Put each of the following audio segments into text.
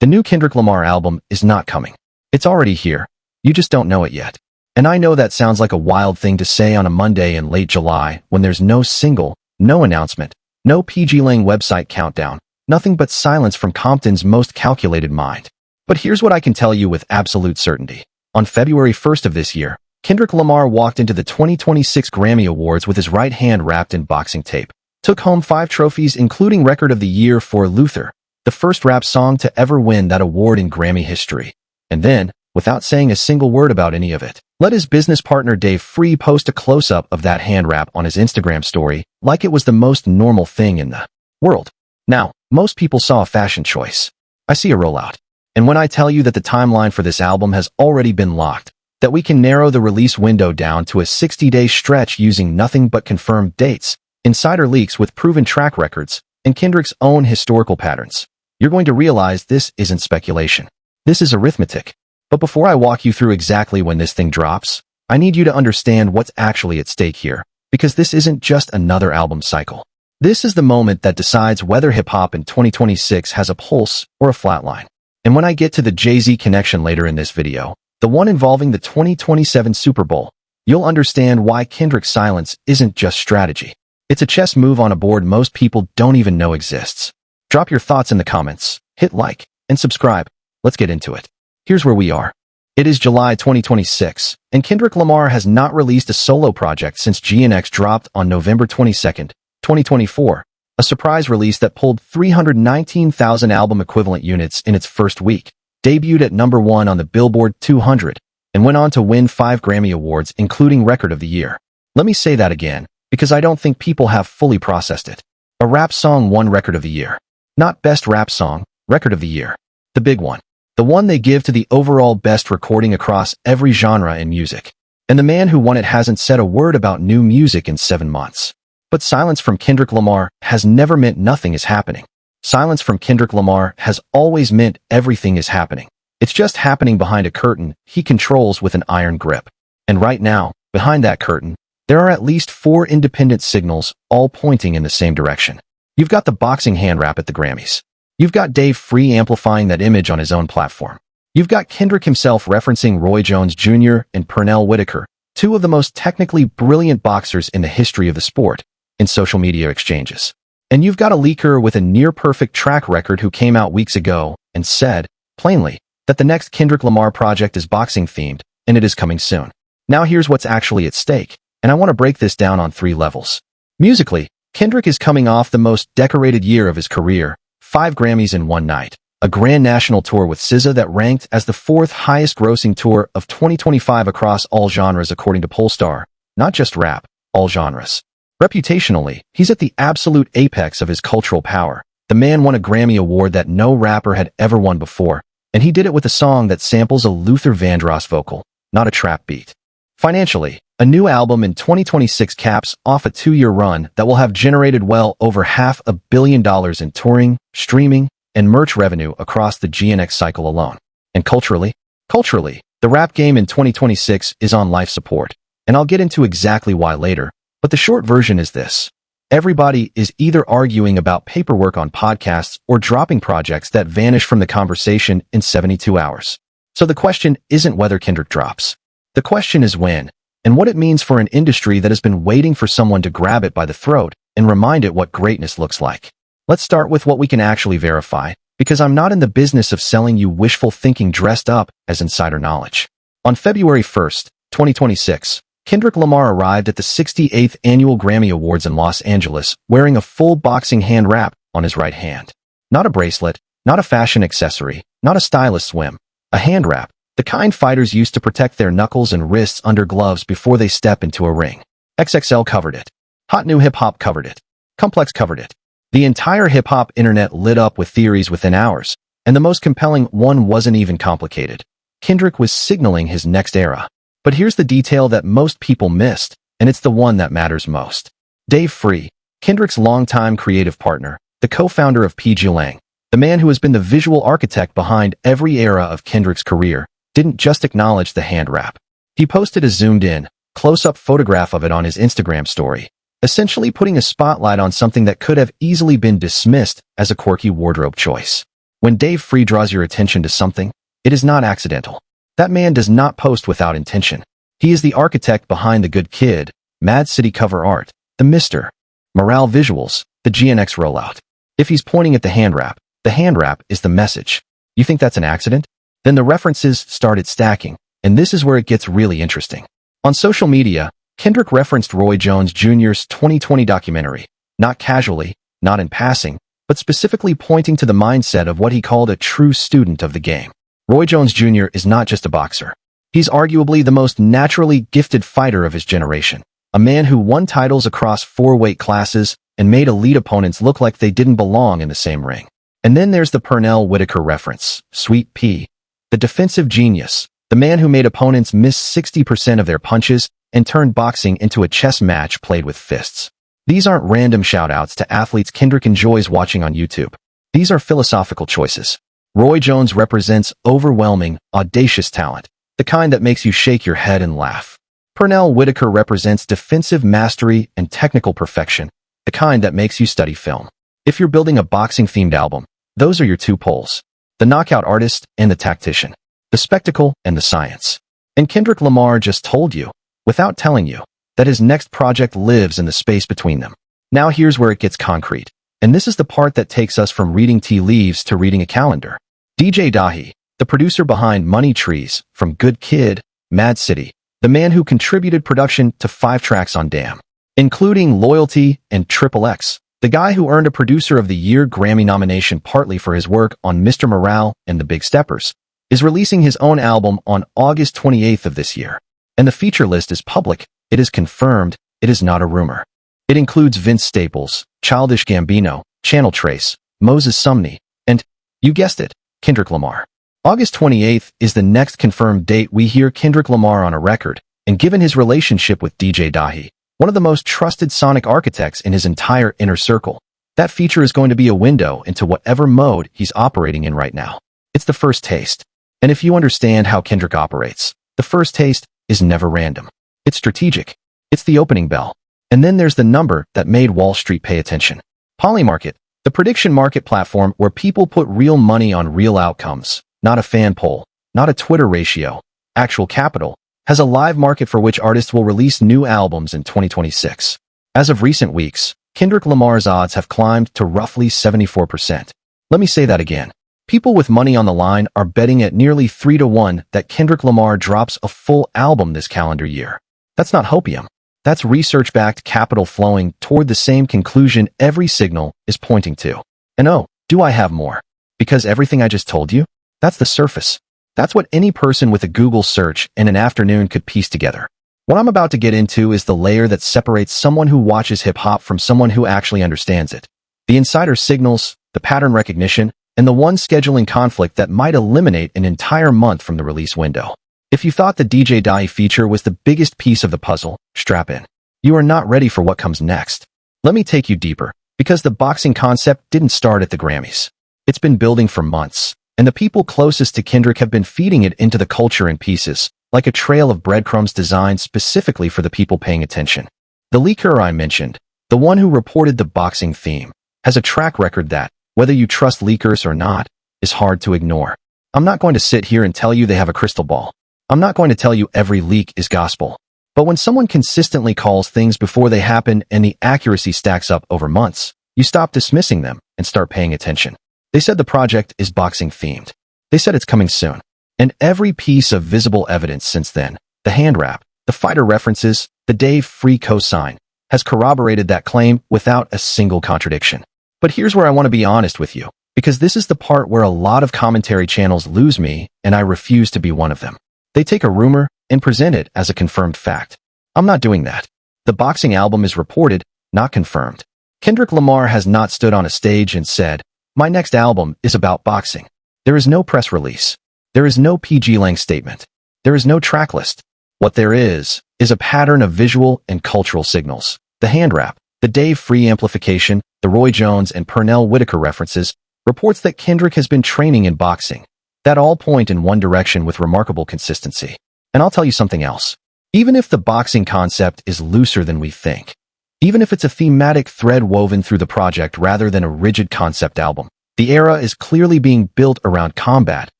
The new Kendrick Lamar album is not coming. It's already here. You just don't know it yet. And I know that sounds like a wild thing to say on a Monday in late July when there's no single, no announcement, no PG Lang website countdown, nothing but silence from Compton's most calculated mind. But here's what I can tell you with absolute certainty. On February 1st of this year, Kendrick Lamar walked into the 2026 Grammy Awards with his right hand wrapped in boxing tape, took home 5 trophies including Record of the Year for Luther, the first rap song to ever win that award in Grammy history. And then, without saying a single word about any of it, let his business partner Dave Free post a close-up of that hand wrap on his Instagram story like it was the most normal thing in the world. Now, most people saw a fashion choice. I see a rollout. And when I tell you that the timeline for this album has already been locked, that we can narrow the release window down to a 60-day stretch using nothing but confirmed dates, insider leaks with proven track records, and Kendrick's own historical patterns, you're going to realize this isn't speculation. This is arithmetic. But before I walk you through exactly when this thing drops, I need you to understand what's actually at stake here, because this isn't just another album cycle. This is the moment that decides whether hip-hop in 2026 has a pulse or a flatline. And when I get to the Jay-Z connection later in this video, the one involving the 2027 Super Bowl, you'll understand why Kendrick's silence isn't just strategy. It's a chess move on a board most people don't even know exists. Drop your thoughts in the comments, hit like, and subscribe. Let's get into it. Here's where we are. It is July 2026, and Kendrick Lamar has not released a solo project since GNX dropped on November 22nd, 2024, a surprise release that pulled 319,000 album equivalent units in its first week, debuted at number 1 on the Billboard 200, and went on to win 5 Grammy Awards, including Record of the Year. Let me say that again, because I don't think people have fully processed it. A rap song won Record of the Year. Not Best Rap Song, Record of the Year. The big one. The one they give to the overall best recording across every genre in music. And the man who won it hasn't said a word about new music in 7 months. But silence from Kendrick Lamar has never meant nothing is happening. Silence from Kendrick Lamar has always meant everything is happening. It's just happening behind a curtain he controls with an iron grip. And right now, behind that curtain, there are at least 4 independent signals, all pointing in the same direction. You've got the boxing hand wrap at the Grammys. You've got Dave Free amplifying that image on his own platform. You've got Kendrick himself referencing Roy Jones Jr. and Pernell Whitaker, 2 of the most technically brilliant boxers in the history of the sport, in social media exchanges. And you've got a leaker with a near-perfect track record who came out weeks ago and said, plainly, that the next Kendrick Lamar project is boxing-themed, and it is coming soon. Now here's what's actually at stake, and I want to break this down on 3 levels. Musically, Kendrick is coming off the most decorated year of his career, 5 Grammys in one night, a grand national tour with SZA that ranked as the 4th highest-grossing tour of 2025 across all genres according to Pollstar, not just rap, all genres. Reputationally, he's at the absolute apex of his cultural power. The man won a Grammy Award that no rapper had ever won before, and he did it with a song that samples a Luther Vandross vocal, not a trap beat. Financially, a new album in 2026 caps off a 2-year run that will have generated well over $500 million in touring, streaming, and merch revenue across the GNX cycle alone. And culturally, the rap game in 2026 is on life support, and I'll get into exactly why later, but the short version is this. Everybody is either arguing about paperwork on podcasts or dropping projects that vanish from the conversation in 72 hours. So the question isn't whether Kendrick drops. The question is when, and what it means for an industry that has been waiting for someone to grab it by the throat and remind it what greatness looks like. Let's start with what we can actually verify, because I'm not in the business of selling you wishful thinking dressed up as insider knowledge. On February 1st, 2026, Kendrick Lamar arrived at the 68th Annual Grammy Awards in Los Angeles wearing a full boxing hand wrap on his right hand. Not a bracelet, not a fashion accessory, not a stylist's whim. A hand wrap, the kind fighters use to protect their knuckles and wrists under gloves before they step into a ring. XXL covered it. Hot New Hip Hop covered it. Complex covered it. The entire hip-hop internet lit up with theories within hours, and the most compelling one wasn't even complicated. Kendrick was signaling his next era. But here's the detail that most people missed, and it's the one that matters most. Dave Free, Kendrick's longtime creative partner, the co-founder of PG Lang, the man who has been the visual architect behind every era of Kendrick's career, didn't just acknowledge the hand wrap. He posted a zoomed-in, close-up photograph of it on his Instagram story, essentially putting a spotlight on something that could have easily been dismissed as a quirky wardrobe choice. When Dave Free draws your attention to something, it is not accidental. That man does not post without intention. He is the architect behind the Good Kid, Mad City cover art, the Mr. Morale visuals, the GNX rollout. If he's pointing at the hand wrap is the message. You think that's an accident? Then the references started stacking, and this is where it gets really interesting. On social media, Kendrick referenced Roy Jones Jr.'s 2020 documentary, not casually, not in passing, but specifically pointing to the mindset of what he called a true student of the game. Roy Jones Jr. is not just a boxer. He's arguably the most naturally gifted fighter of his generation, a man who won titles across 4 weight classes and made elite opponents look like they didn't belong in the same ring. And then there's the Pernell Whitaker reference, Sweet Pea, the defensive genius, the man who made opponents miss 60% of their punches and turned boxing into a chess match played with fists. These aren't random shout-outs to athletes Kendrick enjoys watching on YouTube. These are philosophical choices. Roy Jones represents overwhelming, audacious talent, the kind that makes you shake your head and laugh. Pernell Whitaker represents defensive mastery and technical perfection, the kind that makes you study film. If you're building a boxing-themed album, those are your 2 poles. The knockout artist and the tactician. The spectacle and the science. And Kendrick Lamar just told you, without telling you, that his next project lives in the space between them. Now here's where it gets concrete. And this is the part that takes us from reading tea leaves to reading a calendar. DJ Dahi, the producer behind Money Trees, from Good Kid, Mad City, the man who contributed production to 5 tracks on Damn, including Loyalty and Triple X, the guy who earned a Producer of the Year Grammy nomination partly for his work on Mr. Morale and the Big Steppers, is releasing his own album on August 28th of this year. And the feature list is public, it is confirmed, it is not a rumor. It includes Vince Staples, Childish Gambino, Channel Trace, Moses Sumney, and, you guessed it, Kendrick Lamar. August 28th is the next confirmed date we hear Kendrick Lamar on a record, and given his relationship with DJ Dahi, one of the most trusted sonic architects in his entire inner circle, that feature is going to be a window into whatever mode he's operating in right now. It's the first taste. And if you understand how Kendrick operates, the first taste is never random. It's strategic. It's the opening bell. And then there's the number that made Wall Street pay attention. Polymarket, the prediction market platform where people put real money on real outcomes, not a fan poll, not a Twitter ratio, actual capital, has a live market for which artists will release new albums in 2026. As of recent weeks, Kendrick Lamar's odds have climbed to roughly 74%. Let me say that again. People with money on the line are betting at nearly 3-to-1 that Kendrick Lamar drops a full album this calendar year. That's not hopium. That's research-backed capital flowing toward the same conclusion every signal is pointing to. And oh, do I have more? Because everything I just told you? That's the surface. That's what any person with a Google search in an afternoon could piece together. What I'm about to get into is the layer that separates someone who watches hip-hop from someone who actually understands it. The insider signals, the pattern recognition, and the one scheduling conflict that might eliminate an entire month from the release window. If you thought the DJ Dahi feature was the biggest piece of the puzzle, strap in. You are not ready for what comes next. Let me take you deeper, because the boxing concept didn't start at the Grammys. It's been building for months, and the people closest to Kendrick have been feeding it into the culture in pieces, like a trail of breadcrumbs designed specifically for the people paying attention. The leaker I mentioned, the one who reported the boxing theme, has a track record that, whether you trust leakers or not, is hard to ignore. I'm not going to sit here and tell you they have a crystal ball. I'm not going to tell you every leak is gospel. But when someone consistently calls things before they happen and the accuracy stacks up over months, you stop dismissing them and start paying attention. They said the project is boxing themed. They said it's coming soon. And every piece of visible evidence since then, the hand wrap, the fighter references, the Dave Free cosign, has corroborated that claim without a single contradiction. But here's where I want to be honest with you, because this is the part where a lot of commentary channels lose me, and I refuse to be one of them. They take a rumor and present it as a confirmed fact. I'm not doing that. The boxing album is reported, not confirmed. Kendrick Lamar has not stood on a stage and said, "My next album is about boxing." There is no press release. There is no PG-length statement. There is no track list. What there is a pattern of visual and cultural signals. The hand wrap, the Dave Free amplification, the Roy Jones and Pernell Whitaker references, reports that Kendrick has been training in boxing, that all point in one direction with remarkable consistency. And I'll tell you something else. Even if the boxing concept is looser than we think, even if it's a thematic thread woven through the project rather than a rigid concept album, The era is clearly being built around combat,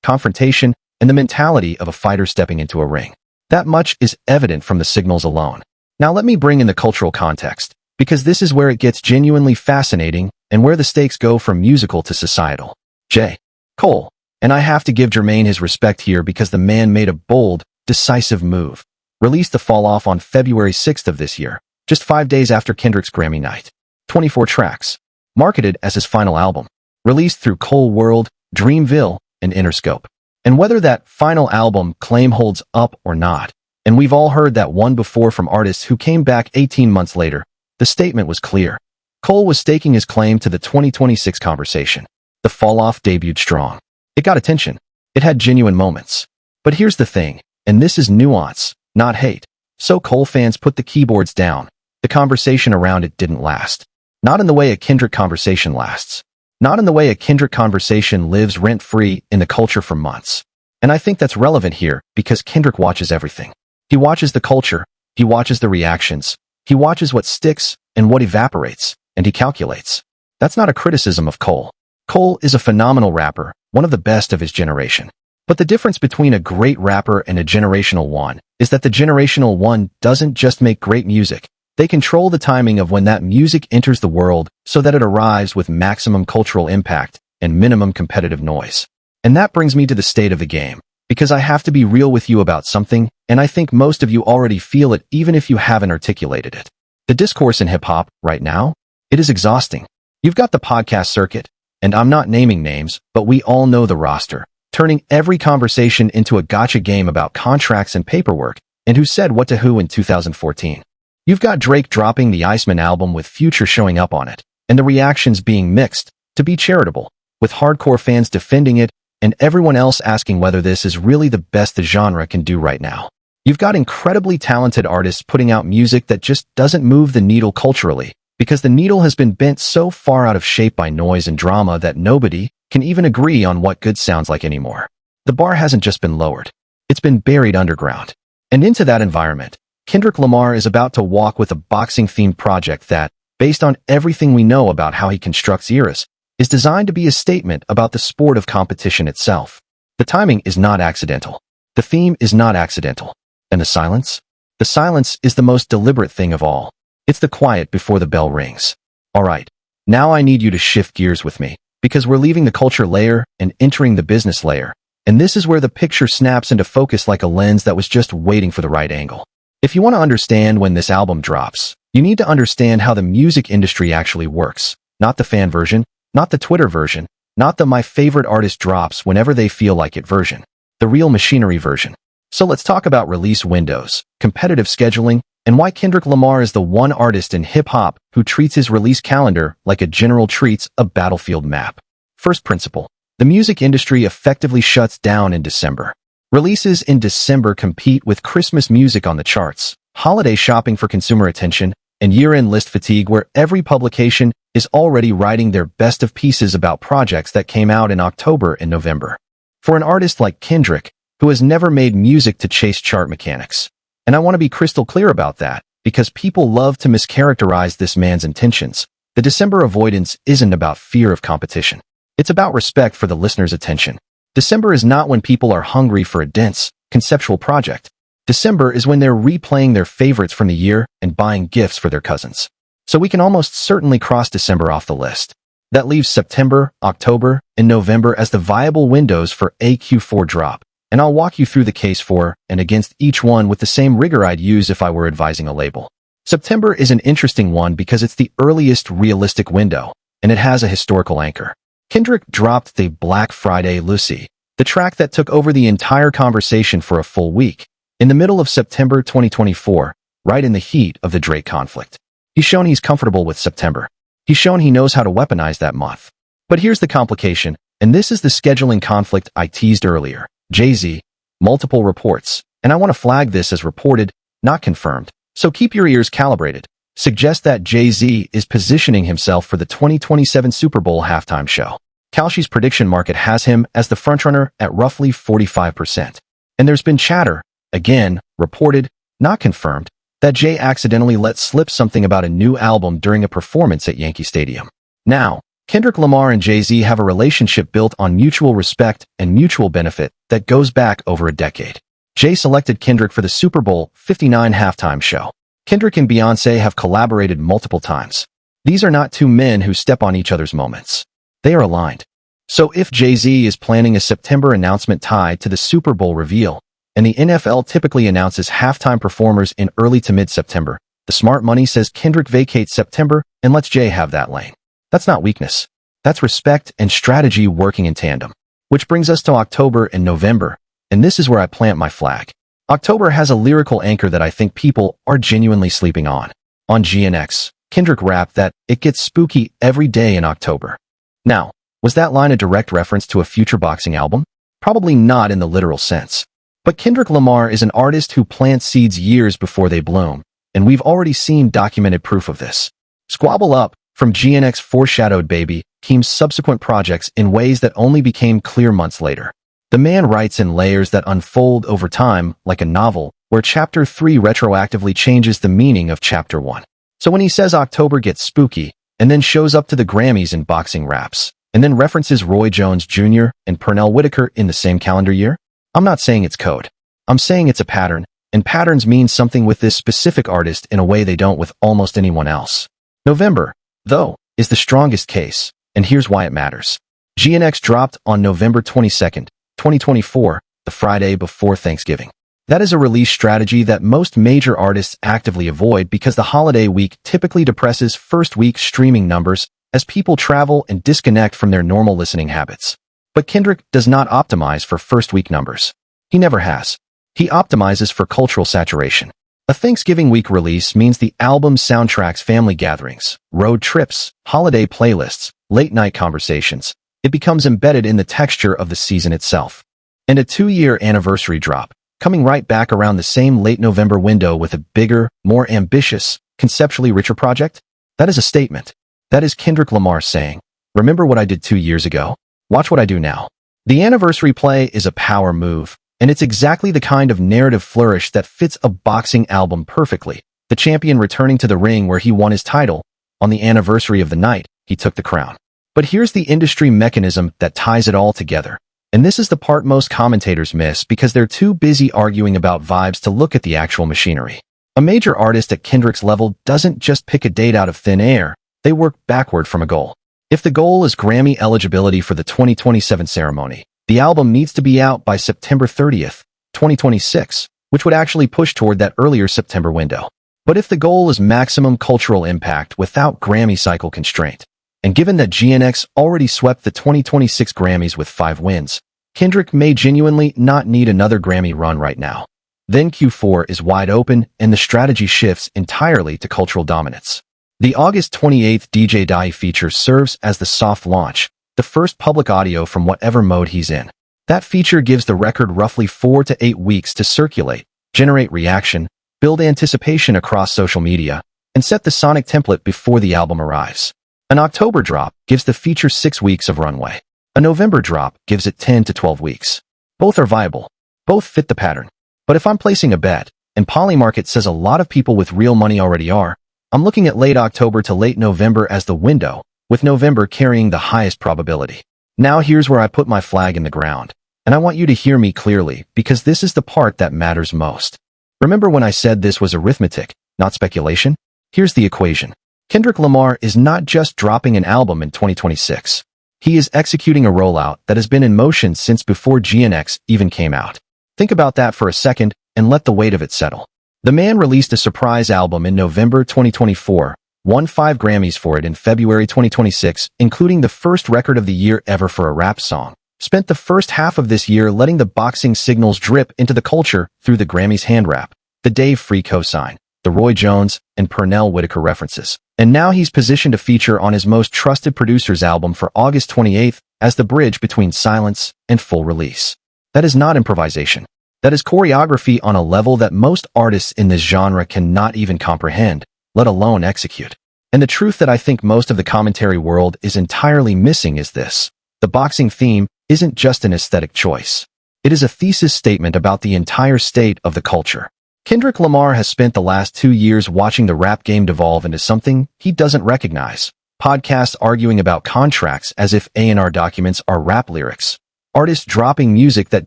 confrontation, and the mentality of a fighter stepping into a ring. That much is evident from the signals alone. Now let me bring in the cultural context, because this is where it gets genuinely fascinating and where the stakes go from musical to societal. J. Cole. And I have to give Jermaine his respect here because the man made a bold, decisive move. Released the Fall Off on February 6th of this year, just 5 days after Kendrick's Grammy night. 24 tracks. Marketed as his final album. Released through Cole World, Dreamville, and Interscope. And whether that final album claim holds up or not, and we've all heard that one before from artists who came back 18 months later, the statement was clear. Cole was staking his claim to the 2026 conversation. The Fall Off debuted strong. It got attention. It had genuine moments. But here's the thing, and this is nuance, not hate. So Cole fans put the keyboards down. The conversation around it didn't last. Not in the way a Kendrick conversation lasts. Not in the way a Kendrick conversation lives rent-free in the culture for months. And I think that's relevant here because Kendrick watches everything. He watches the culture, he watches the reactions, he watches what sticks and what evaporates, and he calculates. That's not a criticism of Cole. Cole is a phenomenal rapper, one of the best of his generation. But the difference between a great rapper and a generational one is that the generational one doesn't just make great music. They control the timing of when that music enters the world so that it arrives with maximum cultural impact and minimum competitive noise. And that brings me to the state of the game, because I have to be real with you about something, and I think most of you already feel it even if you haven't articulated it. The discourse in hip-hop, right now, it is exhausting. You've got the podcast circuit, and I'm not naming names, but we all know the roster, turning every conversation into a gotcha game about contracts and paperwork, and who said what to who in 2014. You've got Drake dropping the Iceman album with Future showing up on it, and the reactions being mixed, to be charitable, with hardcore fans defending it, and everyone else asking whether this is really the best the genre can do right now. You've got incredibly talented artists putting out music that just doesn't move the needle culturally, because the needle has been bent so far out of shape by noise and drama that nobody can even agree on what good sounds like anymore. The bar hasn't just been lowered. It's been buried underground. And into that environment, Kendrick Lamar is about to walk with a boxing-themed project that, based on everything we know about how he constructs eras, is designed to be a statement about the sport of competition itself. The timing is not accidental. The theme is not accidental. And the silence? The silence is the most deliberate thing of all. It's the quiet before the bell rings. All right, now I need you to shift gears with me, because we're leaving the culture layer and entering the business layer. And this is where the picture snaps into focus like a lens that was just waiting for the right angle. If you want to understand when this album drops, you need to understand how the music industry actually works. Not the fan version, not the Twitter version, not the my favorite artist drops whenever they feel like it version. The real machinery version. So let's talk about release windows, competitive scheduling, and why Kendrick Lamar is the one artist in hip-hop who treats his release calendar like a general treats a battlefield map. First principle. The music industry effectively shuts down in December. Releases in December compete with Christmas music on the charts, holiday shopping for consumer attention, and year-end list fatigue where every publication is already writing their best of pieces about projects that came out in October and November. For an artist like Kendrick, who has never made music to chase chart mechanics, and I want to be crystal clear about that, because people love to mischaracterize this man's intentions, the December avoidance isn't about fear of competition. It's about respect for the listener's attention. December is not when people are hungry for a dense, conceptual project. December is when they're replaying their favorites from the year and buying gifts for their cousins. So we can almost certainly cross December off the list. That leaves September, October, and November as the viable windows for a Q4 drop. And I'll walk you through the case for and against each one with the same rigor I'd use if I were advising a label. September is an interesting one because it's the earliest realistic window, and it has a historical anchor. Kendrick dropped the Black Friday Lucy, the track that took over the entire conversation for a full week, in the middle of September 2024, right in the heat of the Drake conflict. He's shown he's comfortable with September. He's shown he knows how to weaponize that month. But here's the complication, and this is the scheduling conflict I teased earlier. Jay-Z, multiple reports, and I want to flag this as reported, not confirmed, so keep your ears calibrated, suggest that Jay-Z is positioning himself for the 2027 Super Bowl halftime show. Kalshi's prediction market has him as the frontrunner at roughly 45%. And there's been chatter, again, reported, not confirmed, that Jay accidentally let slip something about a new album during a performance at Yankee Stadium. Now, Kendrick Lamar and Jay-Z have a relationship built on mutual respect and mutual benefit that goes back over a decade. Jay selected Kendrick for the Super Bowl 59 halftime show. Kendrick and Beyoncé have collaborated multiple times. These are not two men who step on each other's moments. They are aligned. So if Jay-Z is planning a September announcement tied to the Super Bowl reveal, and the NFL typically announces halftime performers in early to mid-September, the smart money says Kendrick vacates September and lets Jay have that lane. That's not weakness. That's respect and strategy working in tandem. Which brings us to October and November, and this is where I plant my flag. October has a lyrical anchor that I think people are genuinely sleeping on. On GNX, Kendrick rapped that it gets spooky every day in October. Now, was that line a direct reference to a future boxing album? Probably not in the literal sense. But Kendrick Lamar is an artist who plants seeds years before they bloom, and we've already seen documented proof of this. Squabble Up, from GNX foreshadowed Baby, Keem's subsequent projects in ways that only became clear months later. The man writes in layers that unfold over time, like a novel, where Chapter 3 retroactively changes the meaning of Chapter 1. So when he says October gets spooky, and then shows up to the Grammys in boxing raps, and then references Roy Jones Jr. and Pernell Whitaker in the same calendar year, I'm not saying it's code. I'm saying it's a pattern, and patterns mean something with this specific artist in a way they don't with almost anyone else. November, though, is the strongest case, and here's why it matters. GNX dropped on November 22nd, 2024, the Friday before Thanksgiving. That is a release strategy that most major artists actively avoid because the holiday week typically depresses first-week streaming numbers as people travel and disconnect from their normal listening habits. But Kendrick does not optimize for first-week numbers. He never has. He optimizes for cultural saturation. A Thanksgiving week release means the album soundtracks family gatherings, road trips, holiday playlists, late-night conversations. It becomes embedded in the texture of the season itself. And a 2-year anniversary drop, coming right back around the same late November window with a bigger, more ambitious, conceptually richer project? That is a statement. That is Kendrick Lamar saying, remember what I did 2 years ago? Watch what I do now. The anniversary play is a power move, and it's exactly the kind of narrative flourish that fits a boxing album perfectly. The champion returning to the ring where he won his title. On the anniversary of the night, he took the crown. But here's the industry mechanism that ties it all together. And this is the part most commentators miss because they're too busy arguing about vibes to look at the actual machinery. A major artist at Kendrick's level doesn't just pick a date out of thin air, they work backward from a goal. If the goal is Grammy eligibility for the 2027 ceremony, the album needs to be out by September 30th, 2026, which would actually push toward that earlier September window. But if the goal is maximum cultural impact without Grammy cycle constraint, and given that GNX already swept the 2026 Grammys with 5 wins, Kendrick may genuinely not need another Grammy run right now. Then Q4 is wide open and the strategy shifts entirely to cultural dominance. The August 28th DJ Dahi feature serves as the soft launch, the first public audio from whatever mode he's in. That feature gives the record roughly 4 to 8 weeks to circulate, generate reaction, build anticipation across social media, and set the sonic template before the album arrives. An October drop gives the feature 6 weeks of runway. A November drop gives it 10 to 12 weeks. Both are viable. Both fit the pattern. But if I'm placing a bet, and Polymarket says a lot of people with real money already are, I'm looking at late October to late November as the window, with November carrying the highest probability. Now here's where I put my flag in the ground, and I want you to hear me clearly because this is the part that matters most. Remember when I said this was arithmetic, not speculation? Here's the equation. Kendrick Lamar is not just dropping an album in 2026. He is executing a rollout that has been in motion since before GNX even came out. Think about that for a second and let the weight of it settle. The man released a surprise album in November 2024, won 5 Grammys for it in February 2026, including the first record of the year ever for a rap song. Spent the first half of this year letting the boxing signals drip into the culture through the Grammys hand wrap, the Dave Free cosign, the Roy Jones and Pernell Whitaker references. And now he's positioned to feature on his most trusted producer's album for August 28th as the bridge between silence and full release. That is not improvisation. That is choreography on a level that most artists in this genre cannot even comprehend, let alone execute. And the truth that I think most of the commentary world is entirely missing is this. The boxing theme isn't just an aesthetic choice. It is a thesis statement about the entire state of the culture. Kendrick Lamar has spent the last 2 years watching the rap game devolve into something he doesn't recognize, podcasts arguing about contracts as if A&R documents are rap lyrics, artists dropping music that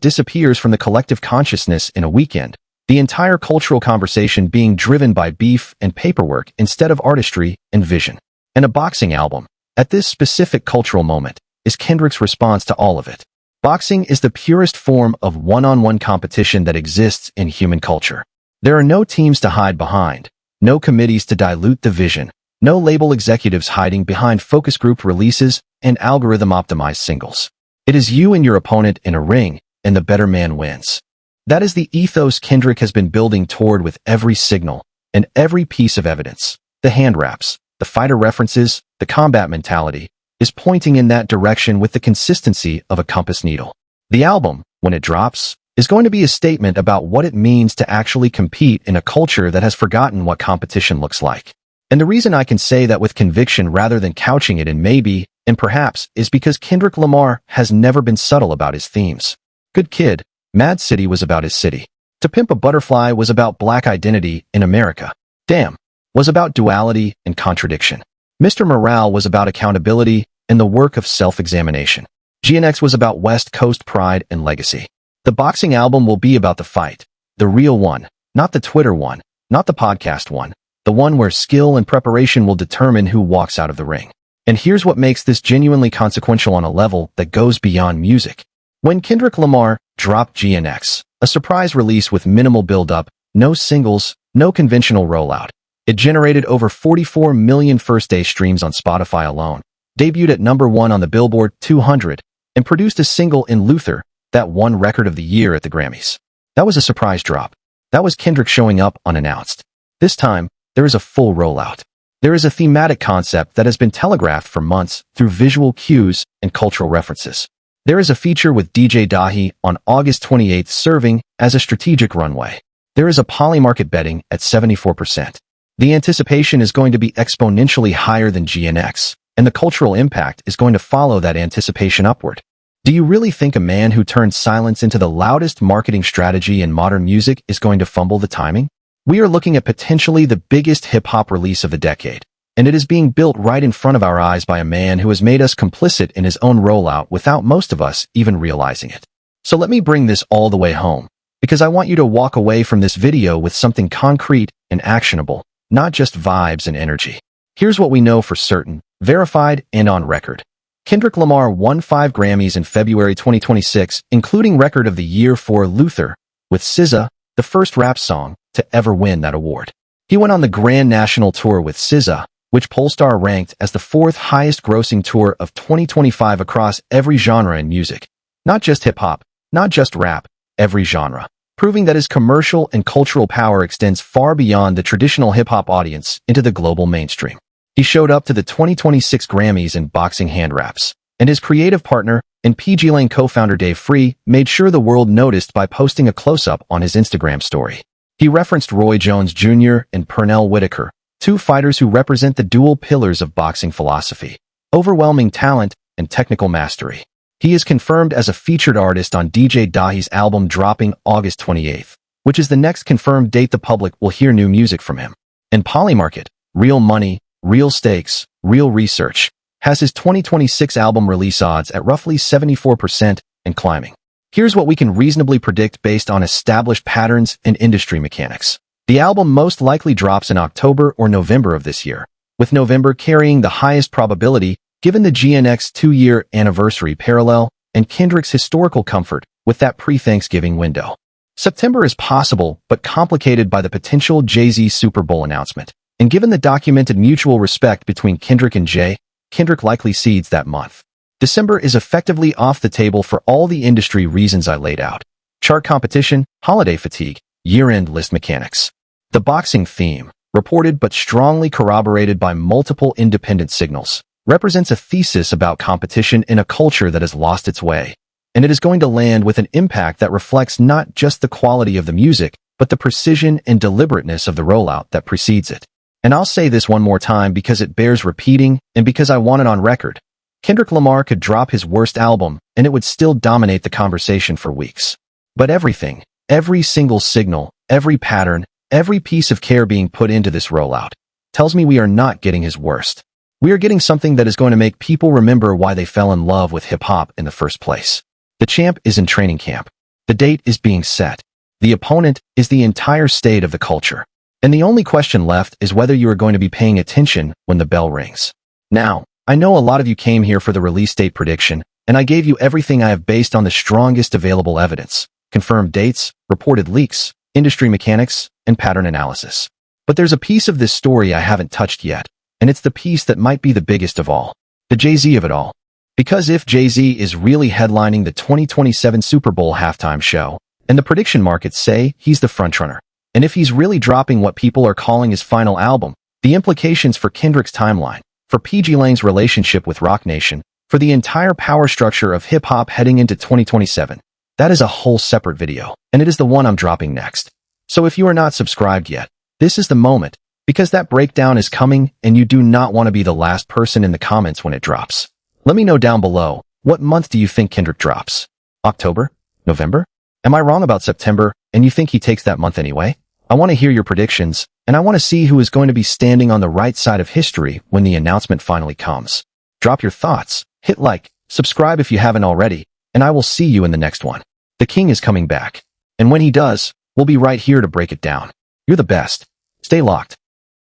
disappears from the collective consciousness in a weekend, the entire cultural conversation being driven by beef and paperwork instead of artistry and vision. And a boxing album, at this specific cultural moment, is Kendrick's response to all of it. Boxing is the purest form of one-on-one competition that exists in human culture. There are no teams to hide behind, no committees to dilute the vision, no label executives hiding behind focus group releases and algorithm-optimized singles. It is you and your opponent in a ring, and the better man wins. That is the ethos Kendrick has been building toward with every signal and every piece of evidence. The hand wraps, the fighter references, the combat mentality, is pointing in that direction with the consistency of a compass needle. The album, when it drops, is going to be a statement about what it means to actually compete in a culture that has forgotten what competition looks like. And the reason I can say that with conviction rather than couching it in maybe and perhaps is because Kendrick Lamar has never been subtle about his themes. Good Kid, Mad City was about his city. To Pimp a Butterfly was about black identity in America. Damn was about duality and contradiction. Mr. Morale was about accountability and the work of self-examination. GNX was about West Coast pride and legacy. The boxing album will be about the fight, the real one, not the Twitter one, not the podcast one, the one where skill and preparation will determine who walks out of the ring. And here's what makes this genuinely consequential on a level that goes beyond music. When Kendrick Lamar dropped GNX, a surprise release with minimal build-up, no singles, no conventional rollout, it generated over 44 million first-day streams on Spotify alone, debuted at #1 on the Billboard 200, and produced a single in Luther that won Record of the Year at the Grammys. That was a surprise drop. That was Kendrick showing up unannounced. This time, there is a full rollout. There is a thematic concept that has been telegraphed for months through visual cues and cultural references. There is a feature with DJ Dahi on August 28th serving as a strategic runway. There is a Polymarket betting at 74%. The anticipation is going to be exponentially higher than GNX, and the cultural impact is going to follow that anticipation upward. Do you really think a man who turned silence into the loudest marketing strategy in modern music is going to fumble the timing? We are looking at potentially the biggest hip-hop release of the decade, and it is being built right in front of our eyes by a man who has made us complicit in his own rollout without most of us even realizing it. So let me bring this all the way home, because I want you to walk away from this video with something concrete and actionable, not just vibes and energy. Here's what we know for certain, verified and on record. Kendrick Lamar won 5 Grammys in February 2026, including Record of the Year for Luther, with SZA, the first rap song to ever win that award. He went on the Grand National Tour with SZA, which Pollstar ranked as the 4th highest grossing tour of 2025 across every genre in music. Not just hip-hop, not just rap, every genre, proving that his commercial and cultural power extends far beyond the traditional hip-hop audience into the global mainstream. He showed up to the 2026 Grammys in boxing hand wraps, and his creative partner and PG Lane co-founder Dave Free made sure the world noticed by posting a close-up on his Instagram story. He referenced Roy Jones Jr. and Pernell Whitaker, 2 fighters who represent the dual pillars of boxing philosophy, overwhelming talent and technical mastery. He is confirmed as a featured artist on DJ Dahi's album dropping August 28th, which is the next confirmed date the public will hear new music from him. And Polymarket, Real Money, Real Stakes, Real Research, has his 2026 album release odds at roughly 74% and climbing. Here's what we can reasonably predict based on established patterns and industry mechanics. The album most likely drops in October or November of this year, with November carrying the highest probability given the GNX 2-year anniversary parallel and Kendrick's historical comfort with that pre-Thanksgiving window. September is possible but complicated by the potential Jay-Z Super Bowl announcement, and given the documented mutual respect between Kendrick and Jay, Kendrick likely cedes that month. December is effectively off the table for all the industry reasons I laid out. Chart competition, holiday fatigue, year-end list mechanics. The boxing theme, reported but strongly corroborated by multiple independent signals, represents a thesis about competition in a culture that has lost its way, and it is going to land with an impact that reflects not just the quality of the music, but the precision and deliberateness of the rollout that precedes it. And I'll say this one more time because it bears repeating and because I want it on record. Kendrick Lamar could drop his worst album and it would still dominate the conversation for weeks. But everything, every single signal, every pattern, every piece of care being put into this rollout tells me we are not getting his worst. We are getting something that is going to make people remember why they fell in love with hip-hop in the first place. The champ is in training camp. The date is being set. The opponent is the entire state of the culture. And the only question left is whether you are going to be paying attention when the bell rings. Now, I know a lot of you came here for the release date prediction, and I gave you everything I have based on the strongest available evidence, confirmed dates, reported leaks, industry mechanics, and pattern analysis. But there's a piece of this story I haven't touched yet, and it's the piece that might be the biggest of all, the Jay-Z of it all. Because if Jay-Z is really headlining the 2027 Super Bowl halftime show, and the prediction markets say he's the frontrunner, and if he's really dropping what people are calling his final album, the implications for Kendrick's timeline, for PG Lang's relationship with Roc Nation, for the entire power structure of hip-hop heading into 2027, that is a whole separate video, and it is the one I'm dropping next. So if you are not subscribed yet, this is the moment, because that breakdown is coming and you do not want to be the last person in the comments when it drops. Let me know down below, what month do you think Kendrick drops? October? November? Am I wrong about September and you think he takes that month anyway? I want to hear your predictions, and I want to see who is going to be standing on the right side of history when the announcement finally comes. Drop your thoughts, hit like, subscribe if you haven't already, and I will see you in the next one. The king is coming back. And when he does, we'll be right here to break it down. You're the best. Stay locked.